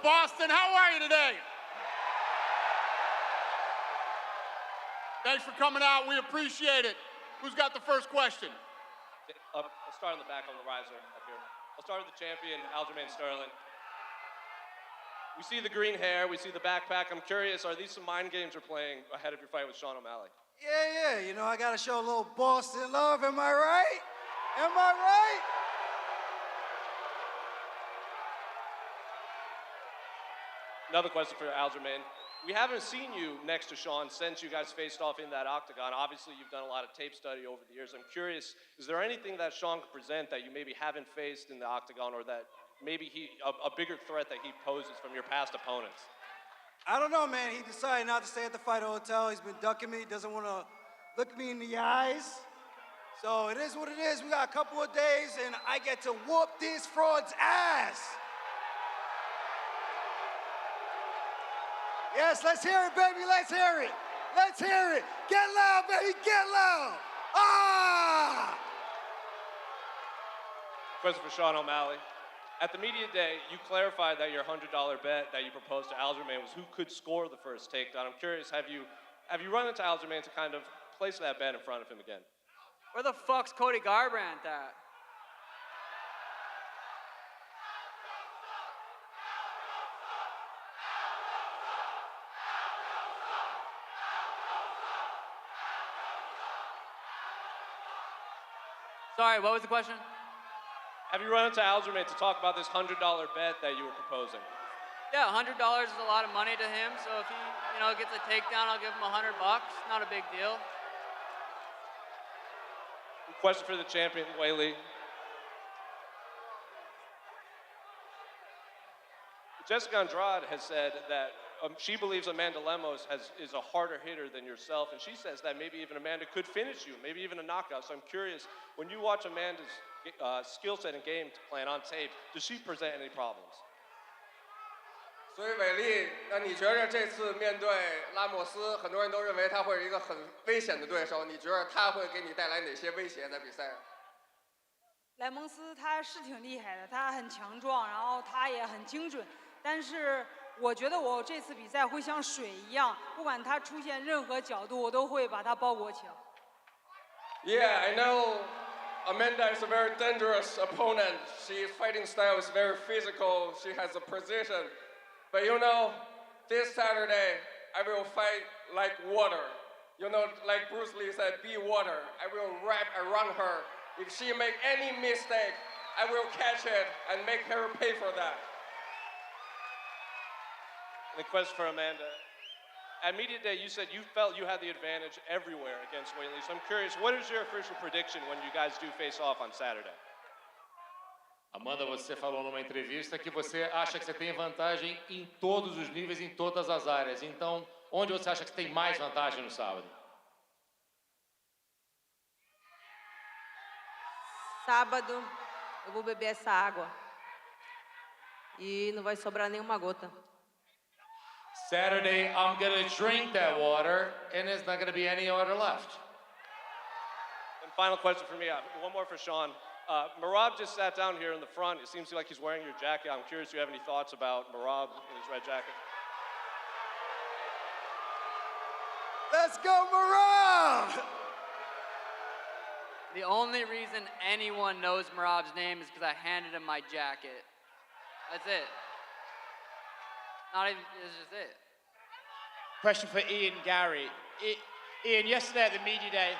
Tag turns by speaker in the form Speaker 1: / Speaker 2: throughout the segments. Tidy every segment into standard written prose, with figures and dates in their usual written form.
Speaker 1: Boston? How are you today? Thanks for coming out. We appreciate it. Who's got the first question?
Speaker 2: I'll start on the back on the riser up here. I'll start with the champion, Aljamain Sterling. We see the green hair, we see the backpack. I'm curious, are these some mind games you're playing ahead of your fight with Sean O'Malley?
Speaker 3: Yeah, you know, I gotta show a little Boston love, am I right? Am I right?
Speaker 2: Another question for Aljamain. We haven't seen you next to Sean since you guys faced off in that octagon. Obviously, you've done a lot of tape study over the years. I'm curious, is there anything that Sean could present that you maybe haven't faced in the octagon, or that maybe a bigger threat that he poses from your past opponents?
Speaker 3: I don't know, man. He decided not to stay at the fight hotel. He's been ducking me, doesn't want to look me in the eyes. So it is what it is. We got a couple of days, and I get to whoop this fraud's ass. Yes, let's hear it, baby. Let's hear it. Let's hear it. Get loud, baby. Get loud. Ah!
Speaker 2: Question for Sean O'Malley. At the media day, you clarified that your $100 bet that you proposed to Aljamain was who could score the first takedown. I'm curious, have you run into Aljamain to kind of place that bet in front of him again?
Speaker 4: Where the fuck's Cody Garbrandt at? Sorry, what was the question?
Speaker 2: Have you run into Aljamain to talk about this $100 bet that you were proposing?
Speaker 4: Yeah, $100 is a lot of money to him, so if he, gets a takedown, I'll give him $100. Not a big deal.
Speaker 2: Question for the champion, Weili. Jessica Andrade has said that she believes Amanda Lemos is a harder hitter than yourself, and she says that maybe even Amanda could finish you, maybe even a knockout. So I'm curious, when you watch Amanda's skill set and game plan on tape, does she present any problems?
Speaker 5: 所以伟丽，那你觉得这次面对拉莫斯，很多人都认为他会是一个很危险的对手，你觉得他会给你带来哪些威胁在比赛上？
Speaker 6: 莱蒙斯他是挺厉害的，他很强壮，然后他也很精准，但是我觉得我这次比赛会像水一样，不管他出现任何角度，我都会把他包裹起来。
Speaker 5: Yeah, I know Amanda is a very dangerous opponent. She's fighting style is very physical. She has a precision. But this Saturday, I will fight like water. Like Bruce Lee said, be water. I will wrap around her. If she make any mistake, I will catch it and make her pay for that.
Speaker 2: And the question for Amanda. At Media Day, you said you felt you had the advantage everywhere against Weili. So I'm curious, what is your official prediction when you guys do face off on Saturday?
Speaker 7: Amanda, você falou numa entrevista que você acha que você tem vantagem em todos os níveis, em todas as áreas. Então, onde você acha que tem mais vantagem no sábado?
Speaker 8: Sábado, eu vou beber essa água. E não vai sobrar nenhuma gota.
Speaker 7: Saturday, I'm going to drink that water, and there's not going to be any water left.
Speaker 2: And final question for me, one more for Sean. Merab just sat down here in the front. It seems like he's wearing your jacket. I'm curious if you have any thoughts about Merab in his red jacket.
Speaker 3: Let's go, Merab!
Speaker 4: The only reason anyone knows Merab's name is because I handed him my jacket. That's it. It's just it.
Speaker 9: Question for Ian Gary. Ian, yesterday at the media day,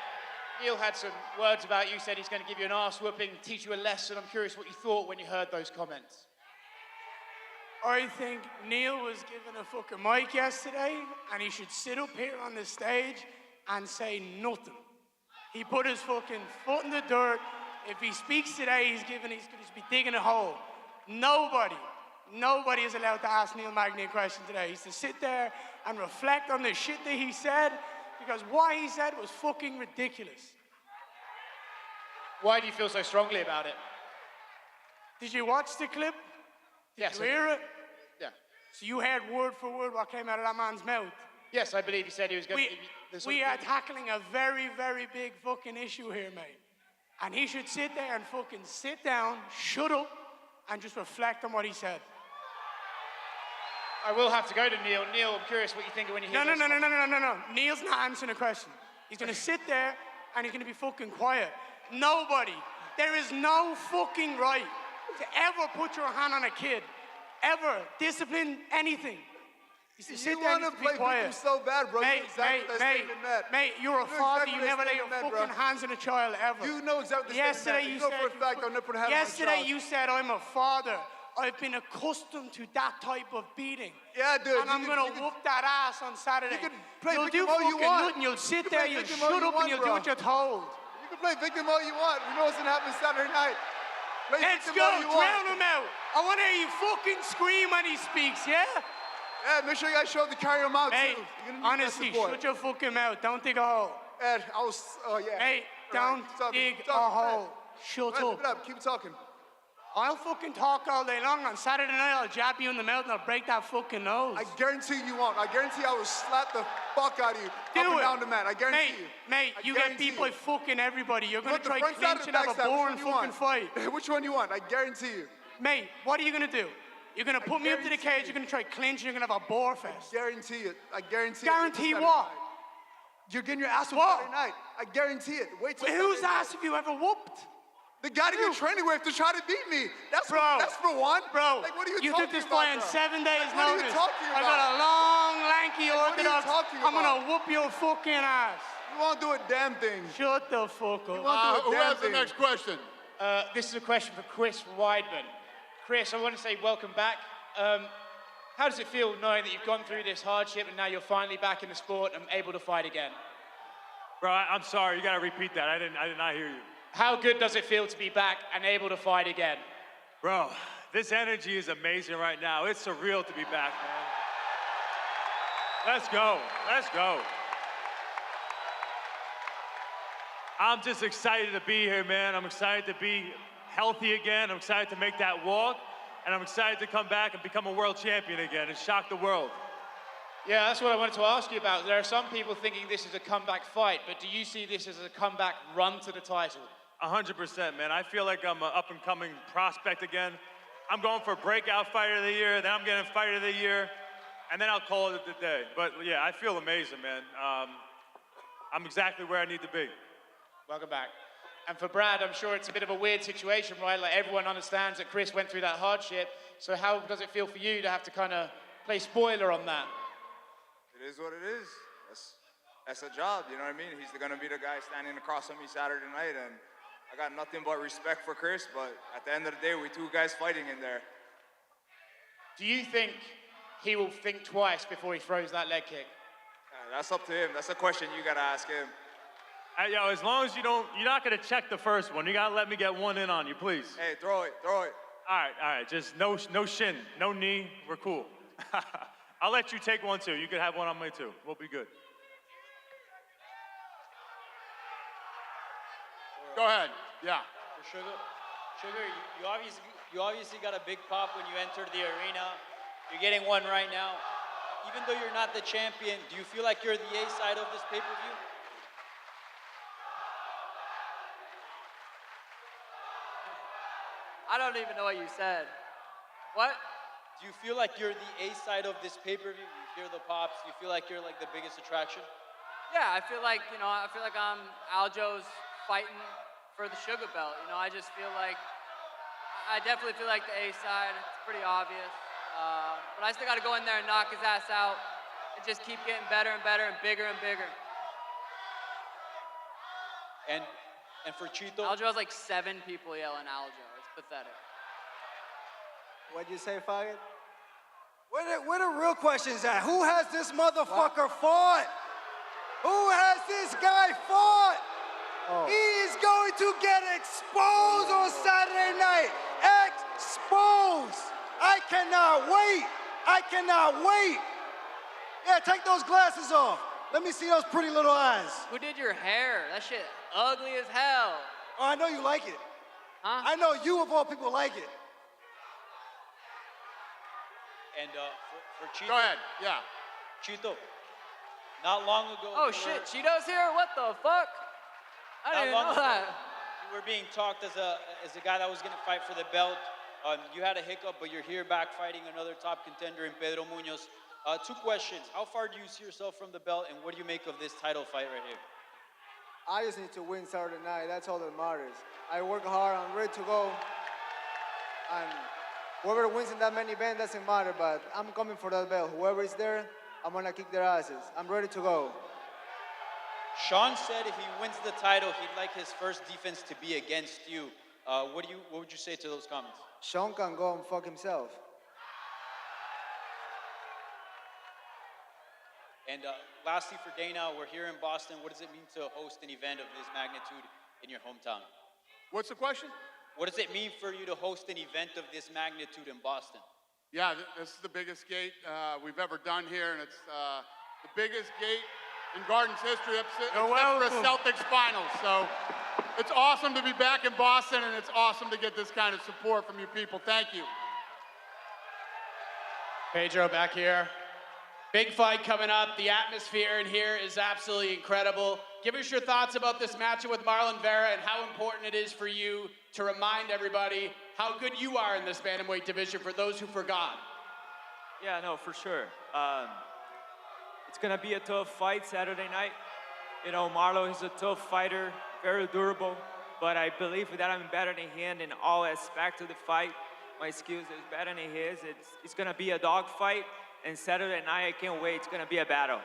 Speaker 9: Neil had some words about you, said he's going to give you an arse whooping, teach you a lesson. I'm curious what you thought when you heard those comments.
Speaker 10: I think Neil was given a fucking mic yesterday, and he should sit up here on the stage and say nothing. He put his fucking foot in the dirt. If he speaks today, he's going to just be digging a hole. Nobody is allowed to ask Neil Magny a question today. He's to sit there and reflect on the shit that he said, because what he said was fucking ridiculous.
Speaker 9: Why do you feel so strongly about it?
Speaker 10: Did you watch the clip?
Speaker 9: Yes.
Speaker 10: Did you hear it?
Speaker 9: Yeah.
Speaker 10: So you heard word for word what came out of that man's mouth?
Speaker 9: Yes, I believe he said he was going to...
Speaker 10: We are tackling a very, very big fucking issue here, mate. And he should sit there and fucking sit down, shut up, and just reflect on what he said.
Speaker 9: I will have to go to Neil. Neil, I'm curious what you think when you hear
Speaker 10: No.
Speaker 9: this.
Speaker 10: Neil's not answering the question. He's gonna sit there and he's gonna be fucking quiet. Nobody, there is no fucking right to ever put your hand on a kid, ever discipline anything. You sit there and be quiet.
Speaker 3: Victim so bad, bro.
Speaker 10: Mate,
Speaker 3: you know exactly what that statement meant.
Speaker 10: mate, you're a
Speaker 3: You know
Speaker 10: father.
Speaker 3: exactly
Speaker 10: You
Speaker 3: what
Speaker 10: never
Speaker 3: that
Speaker 10: lay your
Speaker 3: statement
Speaker 10: fucking
Speaker 3: meant, bro.
Speaker 10: hands on a child ever.
Speaker 3: You know exactly what the
Speaker 10: Yesterday
Speaker 3: statement
Speaker 10: you
Speaker 3: meant.
Speaker 10: said.
Speaker 3: You know for a fact I'll never put a hand on my
Speaker 10: Yesterday
Speaker 3: child.
Speaker 10: you said I'm a father. I've been accustomed to that type of beating.
Speaker 3: Yeah, dude.
Speaker 10: And I'm gonna whoop that ass on Saturday.
Speaker 3: You can play
Speaker 10: You'll
Speaker 3: victim
Speaker 10: do
Speaker 3: all you
Speaker 10: fucking
Speaker 3: want.
Speaker 10: nothing. You'll sit
Speaker 3: You can
Speaker 10: there,
Speaker 3: play
Speaker 10: you'll
Speaker 3: victim all
Speaker 10: shut
Speaker 3: you
Speaker 10: up,
Speaker 3: want,
Speaker 10: and you'll do
Speaker 3: bro.
Speaker 10: what you're told.
Speaker 3: You can play victim all you want. You know what's gonna happen Saturday night. Play
Speaker 10: Let's
Speaker 3: victim
Speaker 10: go,
Speaker 3: all you
Speaker 10: drown
Speaker 3: want.
Speaker 10: him out. I want to hear you fucking scream when he speaks, yeah?
Speaker 3: Yeah, make sure you guys show up to carry him out
Speaker 10: Hey,
Speaker 3: too. You're gonna need that
Speaker 10: honestly,
Speaker 3: support.
Speaker 10: shut your fucking mouth. Don't dig a hole.
Speaker 3: Ed, I was, oh yeah.
Speaker 10: Hey,
Speaker 3: All
Speaker 10: don't
Speaker 3: right,
Speaker 10: dig
Speaker 3: keep
Speaker 10: a
Speaker 3: talking,
Speaker 10: hole.
Speaker 3: Ed.
Speaker 10: Shut
Speaker 3: Ed,
Speaker 10: up.
Speaker 3: keep it up. Keep talking.
Speaker 10: I'll fucking talk all day long. On Saturday night, I'll jab you in the mouth and I'll break that fucking nose.
Speaker 3: I guarantee you won't. I guarantee I will slap the fuck out of you
Speaker 10: Do
Speaker 3: up and
Speaker 10: it.
Speaker 3: down the mat. I guarantee you.
Speaker 10: Mate,
Speaker 3: I
Speaker 10: you get
Speaker 3: guarantee
Speaker 10: beat by
Speaker 3: you.
Speaker 10: fucking everybody. You're
Speaker 3: You
Speaker 10: gonna
Speaker 3: want the
Speaker 10: try
Speaker 3: front side
Speaker 10: clinch
Speaker 3: or
Speaker 10: and
Speaker 3: the
Speaker 10: have
Speaker 3: back
Speaker 10: a
Speaker 3: side?
Speaker 10: boring
Speaker 3: Which one
Speaker 10: fucking fight.
Speaker 3: you want? Which one you want? I guarantee you.
Speaker 10: Mate, what are you gonna do? You're gonna put me up to the cage, you're gonna try clinch, and you're gonna have a bore fest.
Speaker 3: Guarantee it. I guarantee it.
Speaker 10: Guarantee
Speaker 3: Saturday
Speaker 10: what?
Speaker 3: night. You're getting your ass whooped
Speaker 10: What?
Speaker 3: Saturday night. I guarantee it. Wait till
Speaker 10: Whose
Speaker 3: Saturday
Speaker 10: ass have you ever whooped?
Speaker 3: night. The guy that you're training with to try to beat me. That's
Speaker 10: Bro.
Speaker 3: That's for one.
Speaker 10: Bro,
Speaker 3: Like, what are you
Speaker 10: you
Speaker 3: talking
Speaker 10: took this
Speaker 3: about,
Speaker 10: fight in
Speaker 3: bro?
Speaker 10: 7 days
Speaker 3: Like, what are you
Speaker 10: notice.
Speaker 3: talking
Speaker 10: I got
Speaker 3: about?
Speaker 10: a long, lanky
Speaker 3: Like, what are you
Speaker 10: orthodox.
Speaker 3: talking
Speaker 10: I'm
Speaker 3: about?
Speaker 10: gonna whoop your fucking ass.
Speaker 3: You won't do a damn thing.
Speaker 10: Shut the fuck up.
Speaker 3: won't do
Speaker 1: Who
Speaker 3: a damn
Speaker 1: has the
Speaker 3: thing.
Speaker 1: next question?
Speaker 9: This is a question for Chris Weidman. Chris, I want to say welcome back. How does it feel knowing that you've gone through this hardship and now you're finally back in the sport and able to fight again?
Speaker 11: Bro, I'm sorry. You gotta repeat that. I did not hear you.
Speaker 9: How good does it feel to be back and able to fight again?
Speaker 11: Bro, this energy is amazing right now. It's surreal to be back, man. Let's go. Let's go. I'm just excited to be here, man. I'm excited to be healthy again. I'm excited to make that walk. And I'm excited to come back and become a world champion again and shock the world.
Speaker 9: Yeah, that's what I wanted to ask you about. There are some people thinking this is a comeback fight, but do you see this as a comeback run to the title?
Speaker 11: 100%, man. I feel like I'm an up-and-coming prospect again. I'm going for breakout fighter of the year, then I'm getting fighter of the year, and then I'll call it a day. But yeah, I feel amazing, man. I'm exactly where I need to be.
Speaker 9: Welcome back. And for Brad, I'm sure it's a bit of a weird situation, right? Like everyone understands that Chris went through that hardship. So how does it feel for you to have to kind of play spoiler on that?
Speaker 12: It is what it is. That's a job, you know what I mean? He's gonna be the guy standing across from me Saturday night, and I got nothing but respect for Chris, but at the end of the day, we two guys fighting in there.
Speaker 9: Do you think he will think twice before he throws that leg kick?
Speaker 12: That's up to him. That's a question you gotta ask him.
Speaker 11: Yo, as long as you're not gonna check the first one. You gotta let me get one in on you, please.
Speaker 12: Hey, throw it.
Speaker 11: All right. Just no shin, no knee. We're cool. I'll let you take one too. You can have one on me too. We'll be good.
Speaker 1: Go ahead. Yeah.
Speaker 13: For Sugar, you obviously got a big pop when you entered the arena. You're getting one right now. Even though you're not the champion, do you feel like you're the A side of this pay-per-view?
Speaker 4: I don't even know what you said. What?
Speaker 13: Do you feel like you're the A side of this pay-per-view? You hear the pops, you feel like you're like the biggest attraction?
Speaker 4: Yeah, I feel like I'm Aljo's fighting for the sugar belt. I just feel like, I definitely feel like the A side. It's pretty obvious. But I still got to go in there and knock his ass out and just keep getting better and better and bigger and bigger.
Speaker 13: And for Chito?
Speaker 4: Aljo has like 7 people yelling Aljo. It's pathetic.
Speaker 3: What'd you say, Faggot? Where the real questions at? Who has this motherfucker fought? Who has this guy fought?
Speaker 14: Oh.
Speaker 3: He is going to get exposed on Saturday night. Exposed. I cannot wait. I cannot wait. Yeah, take those glasses off. Let me see those pretty little eyes.
Speaker 4: Who did your hair? That shit ugly as hell.
Speaker 3: Oh, I know you like it.
Speaker 4: Huh?
Speaker 3: I know you of all people like it.
Speaker 13: And for Chito.
Speaker 1: Go ahead. Yeah.
Speaker 13: Chito. Not long ago.
Speaker 4: Oh shit, Cheeto's here? What the fuck? I didn't know that.
Speaker 13: You were being talked as a guy that was gonna fight for the belt. You had a hiccup, but you're here back fighting another top contender in Pedro Munoz. Two questions. How far do you see yourself from the belt, and what do you make of this title fight right here?
Speaker 14: I just need to win Saturday night. That's all that matters. I work hard. I'm ready to go. And whoever wins in that main event doesn't matter, but I'm coming for that belt. Whoever is there, I'm going to kick their asses. I'm ready to go.
Speaker 13: Sean said if he wins the title, he'd like his first defense to be against you. What would you say to those comments?
Speaker 14: Sean can go and fuck himself.
Speaker 13: And lastly, for Dana, we're here in Boston. What does it mean to host an event of this magnitude in your hometown?
Speaker 1: What's the question?
Speaker 13: What does it mean for you to host an event of this magnitude in Boston?
Speaker 1: Yeah, this is the biggest gate we've ever done here, and it's the biggest gate in Garden's history except for a Celtics finals. So it's awesome to be back in Boston, and it's awesome to get this kind of support from you people. Thank you.
Speaker 15: Pedro back here. Big fight coming up. The atmosphere in here is absolutely incredible. Give us your thoughts about this matchup with Marlon Vera and how important it is for you to remind everybody how good you are in this bantamweight division for those who forgot.
Speaker 16: Yeah, no, for sure. It's gonna be a tough fight Saturday night. You know, Marlon is a tough fighter, very durable, but I believe that I'm better than him in all aspects of the fight. My skills is better than his. It's gonna be a dog fight. And Saturday night, I can't wait. It's going to be a battle.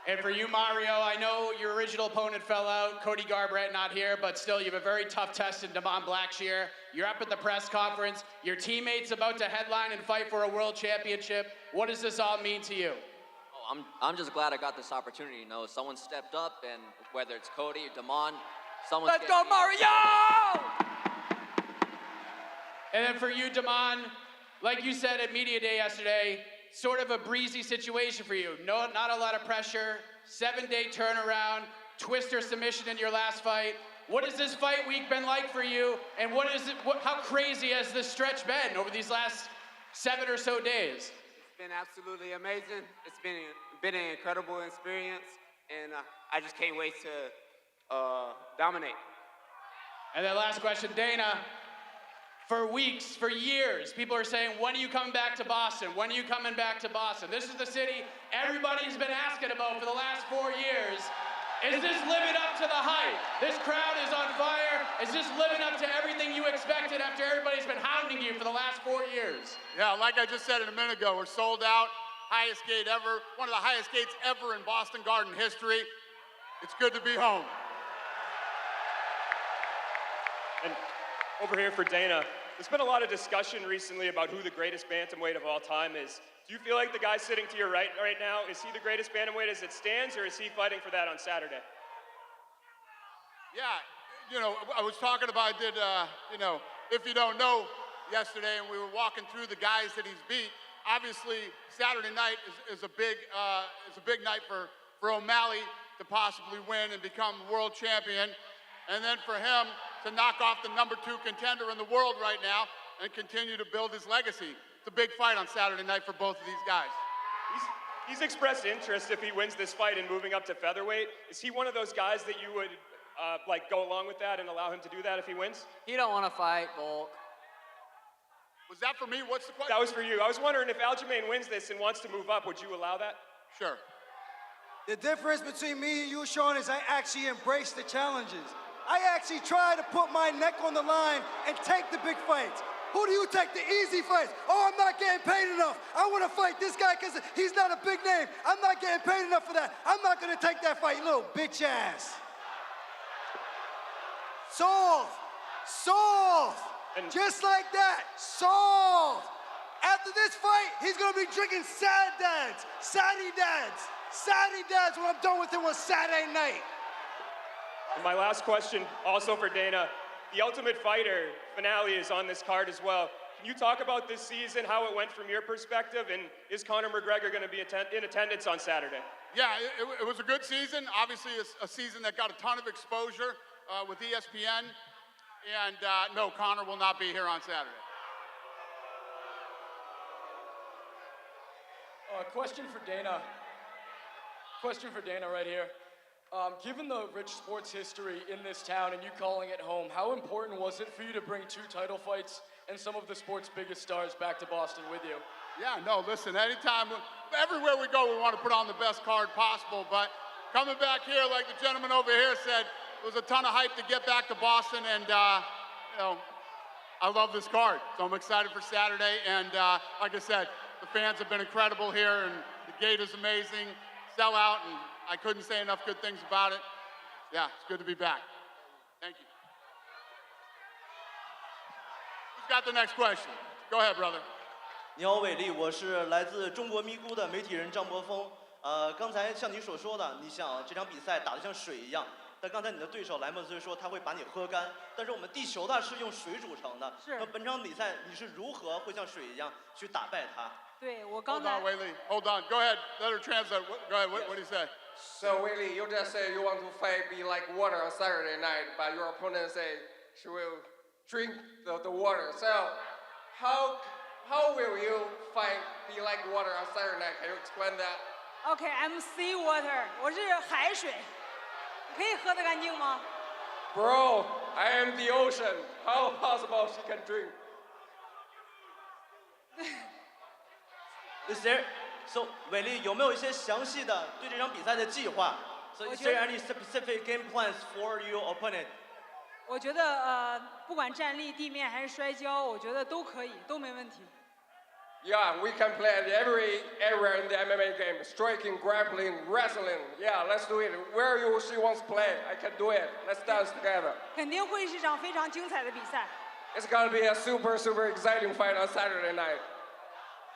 Speaker 15: And for you, Mario, I know your original opponent fell out, Cody Garbrandt not here, but still you have a very tough test in Damon Blackshear. You're up at the press conference. Your teammate's about to headline and fight for a world championship. What does this all mean to you?
Speaker 17: Oh, I'm just glad I got this opportunity. You know, someone stepped up, and whether it's Cody or Damon, someone's
Speaker 15: Let's go, Mario! And then for you, Damon, like you said at Media Day yesterday, sort of a breezy situation for you. No, not a lot of pressure, 7-day turnaround, twister submission in your last fight. What has this fight week been like for you? And how crazy has this stretch been over these last 7 or so days?
Speaker 18: It's been absolutely amazing. It's been an incredible experience, and I just can't wait to dominate.
Speaker 15: And then last question, Dana. For weeks, for years, people are saying, when are you coming back to Boston? When are you coming back to Boston? This is the city everybody's been asking about for the last 4 years. Is this living up to the hype? This crowd is on fire. Is this living up to everything you expected after everybody's been hounding you for the last 4 years?
Speaker 1: Yeah, like I just said a minute ago, we're sold out. Highest gate ever, one of the highest gates ever in Boston Garden history. It's good to be home.
Speaker 19: And over here for Dana, there's been a lot of discussion recently about who the greatest bantamweight of all time is. Do you feel like the guy sitting to your right now, is he the greatest bantamweight as it stands, or is he fighting for that on Saturday?
Speaker 1: Yeah, you know, I was talking about, you know, if you don't know, yesterday, and we were walking through the guys that he's beat. Obviously, Saturday night is a big night for O'Malley to possibly win and become world champion. And then for him to knock off the #2 contender in the world right now and continue to build his legacy. It's a big fight on Saturday night for both of these guys.
Speaker 19: He's expressed interest if he wins this fight in moving up to featherweight. Is he one of those guys that you would like go along with that and allow him to do that if he wins?
Speaker 4: He don't want to fight, Volk.
Speaker 1: Was that for me? What's the question?
Speaker 19: That was for you. I was wondering if Aljamain wins this and wants to move up, would you allow that?
Speaker 1: Sure.
Speaker 3: The difference between me and you, Sean, is I actually embrace the challenges. I actually try to put my neck on the line and take the big fights. Who do you take the easy fights? Oh, I'm not getting paid enough. I want to fight this guy because he's not a big name. I'm not getting paid enough for that. I'm not going to take that fight, you little bitch ass. Soft. Just like that. Soft. After this fight, he's going to be drinking Saddy Dads when I'm done with him on Saturday night.
Speaker 19: And my last question, also for Dana. The Ultimate Fighter finale is on this card as well. Can you talk about this season, how it went from your perspective, and is Conor McGregor going to be in attendance on Saturday?
Speaker 1: Yeah, it was a good season. Obviously, a season that got a ton of exposure with ESPN. And no, Conor will not be here on Saturday.
Speaker 20: Question for Dana. Question for Dana right here. Given the rich sports history in this town and you calling it home, how important was it for you to bring 2 title fights and some of the sport's biggest stars back to Boston with you.
Speaker 1: Yeah, no, listen, anytime, everywhere we go, we want to put on the best card possible, but coming back here, like the gentleman over here said, it was a ton of hype to get back to Boston, and, you know, I love this card, so I'm excited for Saturday, and like I said, the fans have been incredible here, and the gate is amazing, sell out, and I couldn't say enough good things about it. Yeah, it's good to be back. Thank you. Who's got the next question? Go ahead, brother.
Speaker 21: 你好，伟丽，我是来自中国咪咕的媒体人张博峰。刚才像你所说的，你想这场比赛打得像水一样，但刚才你的对手莱莫斯说他会把你喝干，但是我们地球呢是用水煮成的。
Speaker 6: 是。
Speaker 21: 那本场比赛你是如何会像水一样去打败他？
Speaker 6: 对，我刚才。
Speaker 1: Hold on, Weili. Hold on. Go ahead. Let her translate. Go ahead. What do you say?
Speaker 5: So Weili, you just say you want to fight be like water on Saturday night, but your opponent say she will drink the water. So how will you fight be like water on Saturday night? Can you explain that?
Speaker 6: OK, I'm sea water， 我是海水，你可以喝得干净吗
Speaker 5: ？Bro, I am the ocean. How possible she can drink?
Speaker 21: Is there so 伟丽有没有一些详细的对这场比赛的计划 ？So is there any specific game plans for your opponent?
Speaker 6: 我觉得不管站立、地面还是摔跤，我觉得都可以，都没问题。
Speaker 5: Yeah, we can play at every area in the MMA game. Striking, grappling, wrestling. Yeah, let's do it. Where she wants to play, I can do it. Let's dance together.
Speaker 6: 肯定会是场非常精彩的比赛。
Speaker 5: It's gonna be a super exciting fight on Saturday night.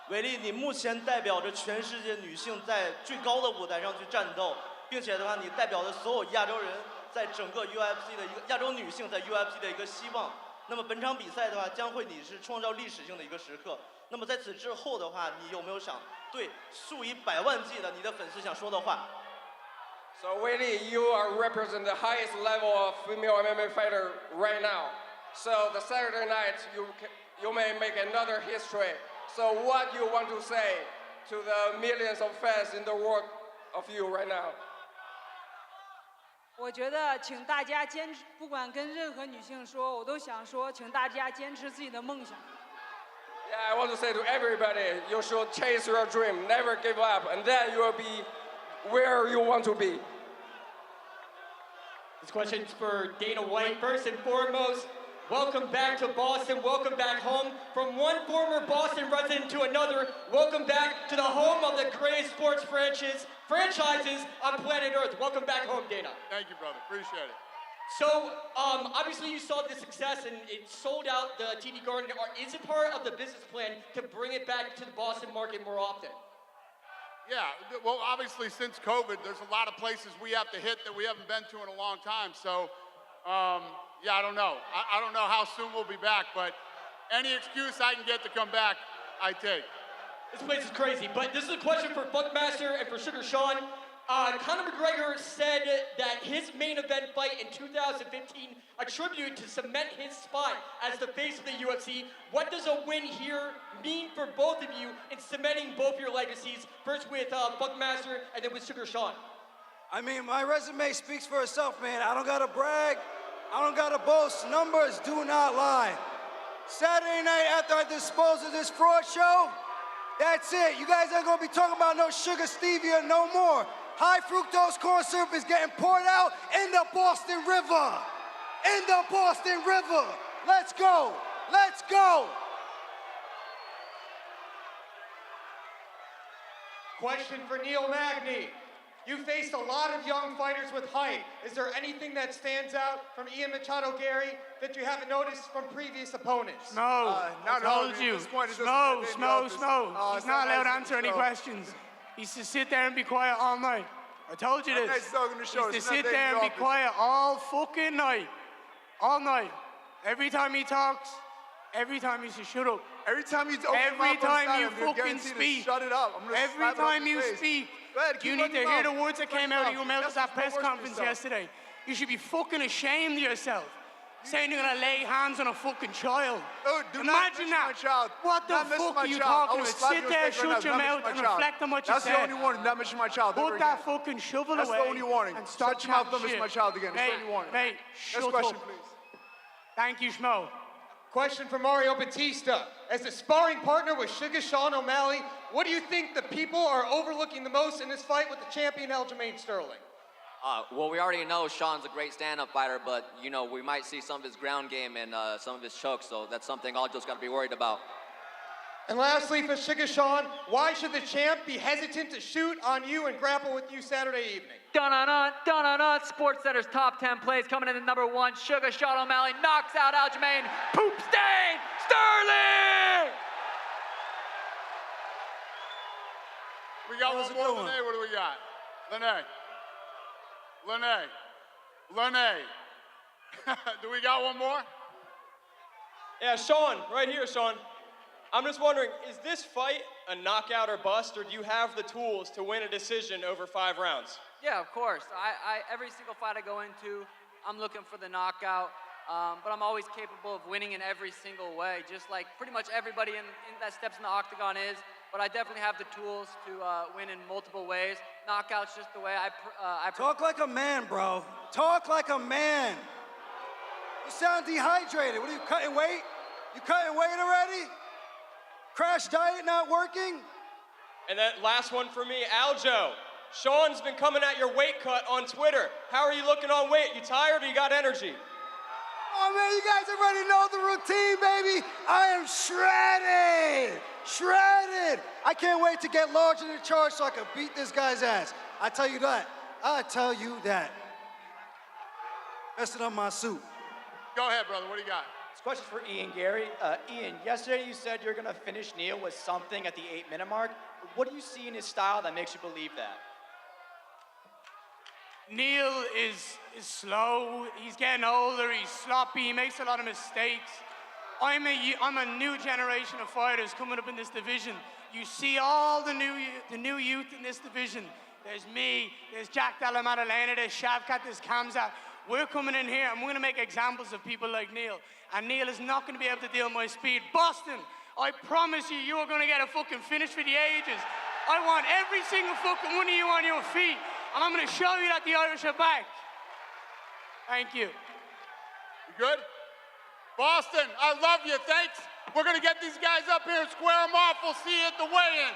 Speaker 21: 伟丽，你目前代表着全世界女性在最高的舞台上去战斗，并且的话，你代表着所有亚洲人在整个 UFC 的一个亚洲女性在 UFC 的一个希望。那么本场比赛的话，将会你是创造历史性的一个时刻。那么在此之后的话，你有没有想对数以百万计的你的粉丝想说的话
Speaker 5: ？So Weili, you are representing the highest level of female MMA fighter right now. So the Saturday night, you may make another history. So what you want to say to the millions of fans in the world of you right now?
Speaker 6: 我觉得，请大家坚持，不管跟任何女性说，我都想说，请大家坚持自己的梦想。
Speaker 5: Yeah, I want to say to everybody, you should chase your dream, never give up, and then you will be where you want to be.
Speaker 22: This question's for Dana White. First and foremost, welcome back to Boston. Welcome back home. From one former Boston resident to another, welcome back to the home of the greatest sports franchises on planet Earth. Welcome back home, Dana.
Speaker 1: Thank you, brother. Appreciate it.
Speaker 22: So, obviously you saw the success and it sold out the TD Garden. Is it part of the business plan to bring it back to the Boston market more often?
Speaker 1: Yeah, well, obviously since COVID, there's a lot of places we have to hit that we haven't been to in a long time. So, yeah, I don't know. I don't know how soon we'll be back, but any excuse I can get to come back, I take.
Speaker 22: This place is crazy, but this is a question for Buckmaster and for Sugar Sean. Conor McGregor said that his main event fight in 2015 attributed to cement his spot as the face of the UFC. What does a win here mean for both of you in cementing both your legacies? First with Buckmaster and then with Sugar Sean.
Speaker 3: I mean, my resume speaks for itself, man. I don't gotta brag. I don't gotta boast. Numbers do not lie. Saturday night after I dispose of this fraud show, that's it. You guys ain't gonna be talking about no sugar stevia no more. High fructose corn syrup is getting poured out in the Boston River. In the Boston River. Let's go. Let's go.
Speaker 23: Question for Neil Magny. You faced a lot of young fighters with height. Is there anything that stands out from Ian Machado Gary that you haven't noticed from previous opponents?
Speaker 10: No, I told you. Snow. He's not allowed to answer any questions. He's to sit there and be quiet all night. I told you this. He's to sit there and be quiet all fucking night. All night. Every time he talks, every time he says shut up.
Speaker 24: Every time you
Speaker 10: fucking speak.
Speaker 24: Shut it up.
Speaker 10: Every time you speak, you need to hear the words that came out of your mouth at that press conference yesterday. You should be fucking ashamed of yourself. Saying you're gonna lay hands on a fucking child. Imagine that. What the fuck are you talking about? Sit there, shut your mouth, and reflect on what you said.
Speaker 24: That's the only warning. Not mention my child.
Speaker 10: Put that fucking shovel away.
Speaker 24: That's the only warning.
Speaker 10: And stop
Speaker 24: Shut your mouth.
Speaker 10: chatting
Speaker 24: Don't mention
Speaker 10: shit.
Speaker 24: my child again. That's the only warning.
Speaker 10: Mate,
Speaker 24: Next
Speaker 10: shut
Speaker 24: question,
Speaker 10: up.
Speaker 24: please.
Speaker 10: Thank you, Schmo.
Speaker 23: Question for Mario Batista. As a sparring partner with Sugar Sean O'Malley, what do you think the people are overlooking the most in this fight with the champion Aljamain Sterling?
Speaker 17: Well, we already know Sean's a great stand-up fighter, but, you know, we might see some of his ground game and some of his chokes, so that's something Aljo's got to be worried about.
Speaker 23: And lastly, for Sugar Sean, why should the champ be hesitant to shoot on you and grapple with you Saturday evening?
Speaker 4: Dun-dun-dun, Sports Center's top 10 plays coming in at number 1. Sugar Sean O'Malley knocks out Aljamain Poop Stain Sterling!
Speaker 1: We got one more. Lene, what do we got? Lene. Do we got one more?
Speaker 19: Yeah, Sean, right here, Sean. I'm just wondering, is this fight a knockout or bust, or do you have the tools to win a decision over 5 rounds?
Speaker 4: Yeah, of course. Every single fight I go into, I'm looking for the knockout, but I'm always capable of winning in every single way, just like pretty much everybody in that steps in the octagon is. But I definitely have the tools to win in multiple ways. Knockout's just the way I
Speaker 3: Talk like a man, bro. Talk like a man. You sound dehydrated. What are you, cutting weight? You cutting weight already? Crash diet not working?
Speaker 19: And that last one for me, Aljo. Sean's been coming at your weight cut on Twitter. How are you looking on weight? You tired or you got energy?
Speaker 3: Oh man, you guys already know the routine, baby. I am shredded. Shredded. I can't wait to get large in the charge so I can beat this guy's ass. I tell you that. I tell you that. Messing up my suit.
Speaker 1: Go ahead, brother. What do you got?
Speaker 2: This question's for Ian Gary. Ian, yesterday you said you're going to finish Neil with something at the 8-minute mark. What do you see in his style that makes you believe that?
Speaker 10: Neil is slow, he's getting older, he's sloppy, he makes a lot of mistakes. I'm a new generation of fighters coming up in this division. You see all the new youth in this division. There's me, there's Jack Della Maddalena, there's Shavkat, there's Kamzat. We're coming in here and we're gonna make examples of people like Neil. And Neil is not gonna be able to deal with my speed. Boston, I promise you, you are gonna get a fucking finish for the ages. I want every single fucking one of you on your feet. And I'm gonna show you that the Irish are back. Thank you.
Speaker 1: You good? Boston, I love you. Thanks. We're gonna get these guys up here and square them off. We'll see you at the weigh-ins.